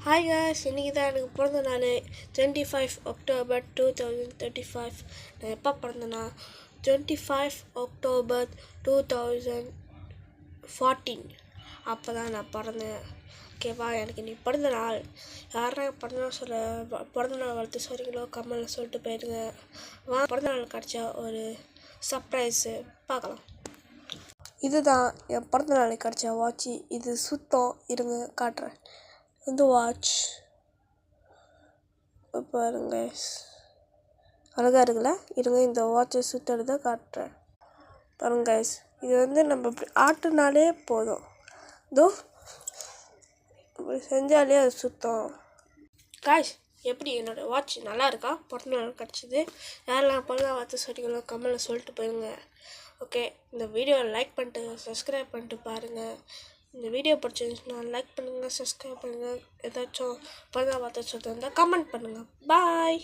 Hi guys, இன்றைக்கி தான் எனக்கு பிறந்த நாள் 25 அக்டோபர் 2035. நான் எப்போ பிறந்தேன்னா 25 அக்டோபர் 2014 அப்போ தான் நான் பிறந்தேன். ஓகேவா, எனக்கு இன்றைக்கி பிறந்த நாள். யாரும் பிறந்த நாள் வாழ்த்து சொல்கிறீங்களோ கமெண்டில் சொல்லிட்டு போயிடுங்க. பிறந்த நாள் கிடச்சா ஒரு சர்ப்ரைஸு பார்க்கலாம். இதுதான் என் பிறந்த நாளைக்கு கிடச்ச வாட்சி. இது சுத்தம் இருங்க காட்டுறேன். இந்த வாட்ச் பாருங்க, அழகாக இருக்குல்ல. இருங்க இந்த வாட்சை சுற்றுறத காட்டுறேன் பாருங்க. இது நம்ம ஆட்டுனாலே போதும், இதோ இப்படி செஞ்சாலே அது சுத்தம். காய்ஸ், எப்படி என்னோடய வாட்ச் நல்லா இருக்கா? பிறந்த நாள் கிடச்சிது. யாரெல்லாம் பிறந்த வார்த்தை சொல்லிங்களோ கமெண்டில் சொல்லிட்டு போயிருங்க. ஓகே, இந்த வீடியோவை லைக் பண்ணிட்டு சப்ஸ்கிரைப் பண்ணிட்டு பாருங்கள். இந்த வீடியோ பிடிச்சிருந்துச்சுன்னா லைக் பண்ணுங்கள், சப்ஸ்கிரைப் பண்ணுங்கள். ஏதாச்சும் பிறந்த வார்த்தை சொல்லிட்டு இருந்தால் கமெண்ட் பண்ணுங்கள். பாய்.